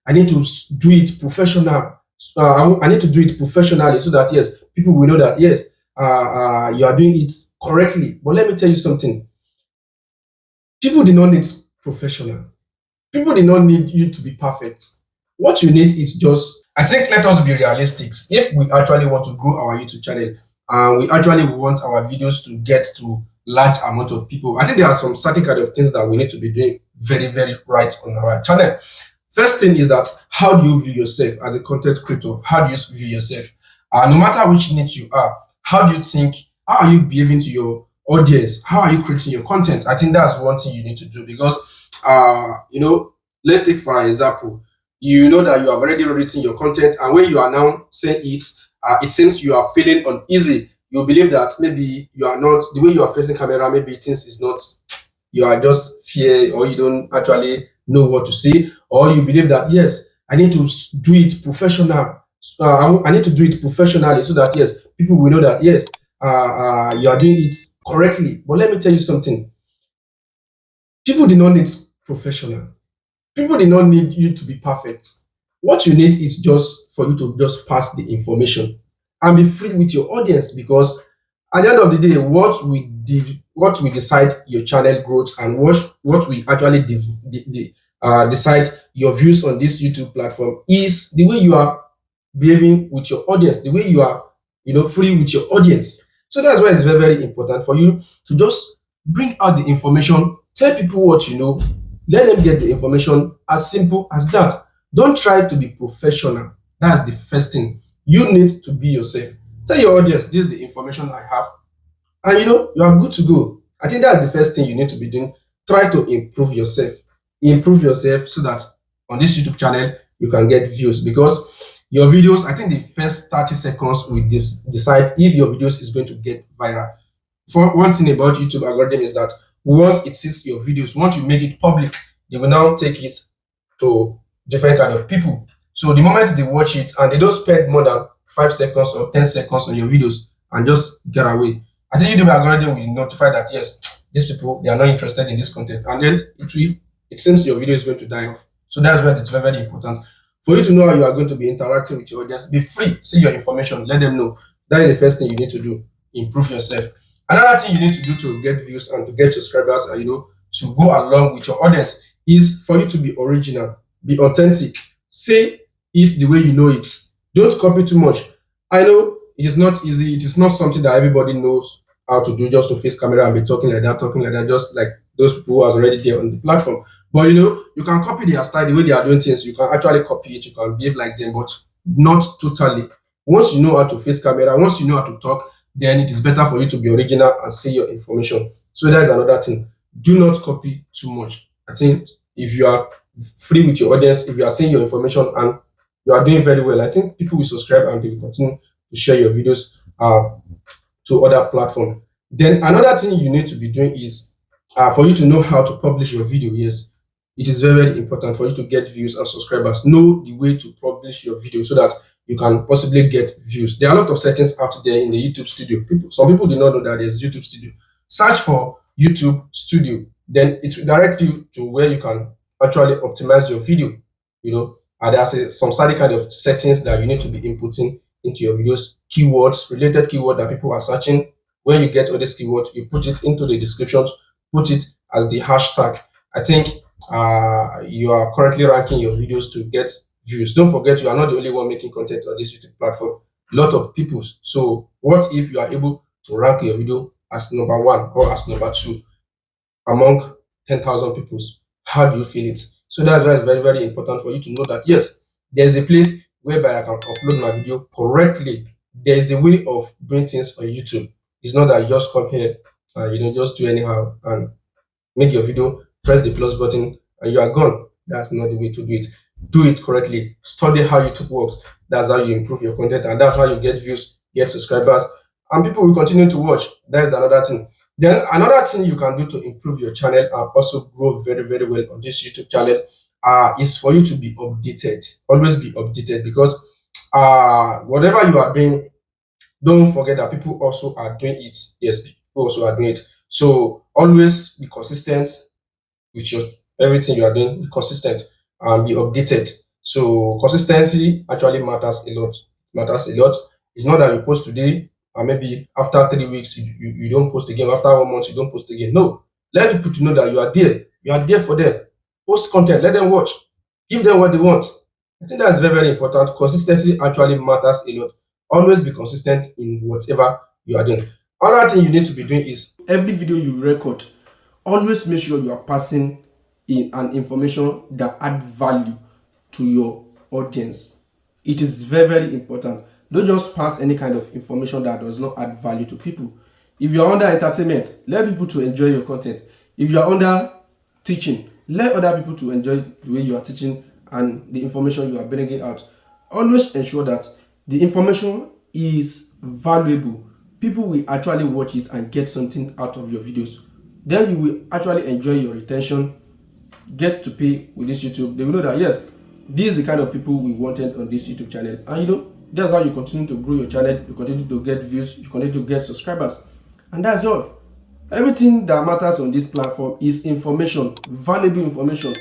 I need to do it professional. I need to do it professionally so that yes, people will know that yes, you are doing it correctly. But let me tell you something: people do not need professional. People do not need you to be perfect. What you need is just, I think, let us be realistic. If we actually want to grow our YouTube channel and we actually want our videos to get to large amount of people, I think there are some certain kind of things that we need to be doing very, very right on our channel. First thing is that how do you view yourself as a content creator? How do you view yourself? No matter which niche you are, how do you think? How are you behaving to your audience? How are you creating your content? I think that's one thing you need to do because, let's take for an example. You know that you have already written your content, and when you are now saying it, it seems you are feeling uneasy. You believe that maybe you are not the way you are facing camera. Maybe things is not. You are just fear, or you don't actually know what to say, or you believe that yes, I need to do it professional. I need to do it professionally so that yes, people will know that yes, you are doing it correctly. But let me tell you something: people do not need professional. People do not need you to be perfect. What you need is just for you to just pass the information and be free with your audience because at the end of the day, what we decide your channel growth and what we actually decide your views on this YouTube platform is the way you are behaving with your audience, the way you are, free with your audience. So that's why it's very, very important for you to just bring out the information, tell people what you know, let them get the information as simple as that. Don't try to be professional. That's the first thing. You need to be yourself. Tell your audience, this is the information I have, and you are good to go. I think that's the first thing you need to be doing. Try to improve yourself. Improve yourself so that on this YouTube channel you can get views because your videos, I think the first 30 seconds will decide if your videos is going to get viral. For one thing about YouTube algorithm is that once it sees your videos, once you make it public, they will now take it to different kind of people. So the moment they watch it and they don't spend more than 5 seconds or 10 seconds on your videos and just get away, I think YouTube algorithm will notify that yes, these people, they are not interested in this content, and then it seems your video is going to die off. So that's why it's very, very important for you to know how you are going to be interacting with your audience. Be free, see your information, let them know. That is the first thing you need to do. Improve yourself. Another thing you need to do to get views and to get subscribers and to go along with your audience is for you to be original, be authentic, say it the way you know it. Don't copy too much. I know it is not easy. It is not something that everybody knows how to do, just to face camera and be talking like that, just like those people who are already there on the platform. But you can copy their style, the way they are doing things. You can actually copy it. You can behave like them, but not totally. Once you know how to face camera, once you know how to talk, then it is better for you to be original and say your information. So that is another thing. Do not copy too much. I think if you are free with your audience, if you are saying your information and you are doing very well, I think people will subscribe and they will continue to share your videos to other platforms. Then another thing you need to be doing is for you to know how to publish your video. Yes, it is very, very important for you to get views and subscribers. Know the way to publish your video so that you can possibly get views. There are a lot of settings out there in the YouTube studio. Some people do not know that there's YouTube studio. Search for YouTube studio, then it will direct you to where you can actually optimize your video. There's some certain kind of settings that you need to be inputting into your videos. Keywords, related keyword that people are searching. When you get all these keywords, you put it into the descriptions, put it as the hashtag. I think you are currently ranking your videos to get views. Don't forget, you are not the only one making content on this YouTube platform. A lot of people. So what if you are able to rank your video as number 1 or as number 2 among 10,000 people? How do you feel it? So that's why it's very, very important for you to know that yes, there's a place whereby I can upload my video correctly. There is a way of doing things on YouTube. It's not that you just come here and just do anyhow and make your video, press the plus button, and you are gone. That's not the way to do it. Do it correctly. Study how YouTube works. That's how you improve your content, and that's how you get views, get subscribers, and people will continue to watch. That is another thing. Then another thing you can do to improve your channel and also grow very, very well on this YouTube channel is for you to be updated. Always be updated because whatever you are doing, don't forget that people also are doing it. Yes, people also are doing it. So always be consistent with your everything you are doing. Be consistent and be updated. So So consistency actually matters a lot. Matters a lot. It's not that you post today and maybe after 3 weeks you don't post again. After 1 month you don't post again. No, let people to know that you are there. You are there for them. Post content. Let them watch. Give them what they want. I think that's very, very important. Consistency actually matters a lot. Always be consistent in whatever you are doing. Another thing you need to be doing is every video you record, always make sure you are passing in an information that add value to your audience. It is very, very important. Don't just pass any kind of information that does not add value to people. If you are under entertainment, let people to enjoy your content. If you are under teaching, let other people to enjoy the way you are teaching and the information you are bringing out. Always ensure that the information is valuable. People will actually watch it and get something out of your videos. Then you will actually enjoy your retention, get to pay with this YouTube. They will know that yes, this is the kind of people we wanted on this YouTube channel. And you know, that's how you continue to grow your channel, you continue to get views, you continue to get subscribers. And that's all. Everything that matters on this platform is information, valuable information.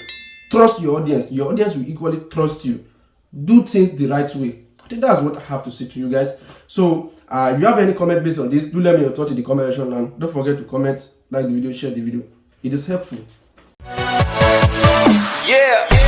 Trust your audience. Your audience will equally trust you. Do things the right way. I think that's what I have to say to you guys. So if you have any comment based on this, do let me your thoughts in the comment section, and don't forget to comment, like the video, share the video. It is helpful. Yeah.